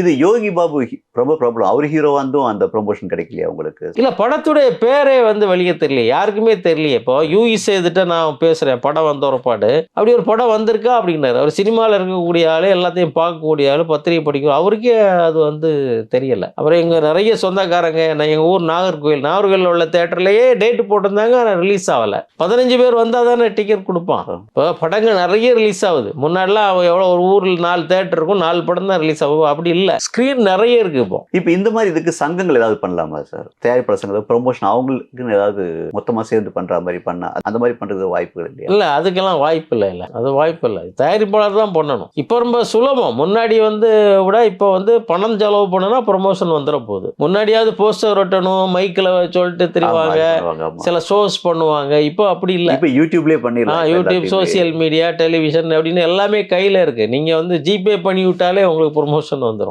இது யோகி பாபு ரொம்ப ப்ராப்ளம். அவர் ஹீரோ வந்தும் அந்த ப்ரொமோஷன் கிடைக்கலையா உங்களுக்கு? இல்ல படத்துடைய பேரே வந்து வெளியே தெரியல, யாருக்குமே தெரியலையே. இப்போ யூஇஸ் எதுட்ட நான் பேசுறேன், படம் வந்த ஒரு பாடு அப்படி ஒரு படம் வந்திருக்கா அப்படின்னாரு. அவர் சினிமாவில் இருக்கக்கூடிய ஆளு, எல்லாத்தையும் பார்க்கக்கூடிய ஆளு, பத்திரிகை படிக்கும், அவருக்கே அது வந்து தெரியல. அப்புறம் எங்க நிறைய சொந்தக்காரங்க, நான் எங்க ஊர் நாகர்கோவில் உள்ள தேட்டர்லயே டேட் போட்டிருந்தாங்க, ரிலீஸ் ஆகல. 15 பேர் வந்தா தானே டிக்கெட் கொடுப்பான். இப்போ படங்கள் நிறைய ரிலீஸ் ஆகுது. முன்னாடிலாம் எவ்வளோ ஒரு ஊரில் 4 தேட்டர் இருக்கும், 4 படம் தான் ரிலீஸ் ஆகும். அப்படி இல்லை, ஸ்கிரீன் நிறைய இருக்கு. இப்போ இந்த மாதிரி இதுக்கு சங்கங்கள் ஏதாவது பண்ணலாமா சார்? தயாரிப்பாளர் சங்கம் ப்ரொமோஷன் அவங்களுக்கு ஏதாவது மொத்தமா சேர்ந்து பண்ற மாதிரி பண்ணா அந்த மாதிரி பண்றது வாய்ப்புகள் இல்லையா? இல்ல, அதுக்கெல்லாம் வாய்ப்பு இல்லை. அது வாய்ப்பு இல்லை. தயாரிப்பாளர் தான் பண்ணணும். இப்போ ரொம்ப சுலபம். முன்னாடி வந்து விட இப்போ வந்து பணம் செலவு பண்ணுனா ப்ரொமோஷன் வந்துட போகுது. முன்னாடியாவது போஸ்டர் ஒட்டணும், மைக்கில் சொல்லிட்டு திரிவாங்க, சில ஷோஸ் பண்ணுவாங்க. இப்போ அப்படி இல்லை. இப்போ யூடியூப்லேயே பண்ணிடலாம். யூடியூப், சோசியல் மீடியா, டெலிவிஷன் அப்படின்னு எல்லாமே கையில் இருக்கு. நீங்க வந்து ஜிபே பண்ணி விட்டாலே உங்களுக்கு ப்ரொமோஷன் வந்துடும்.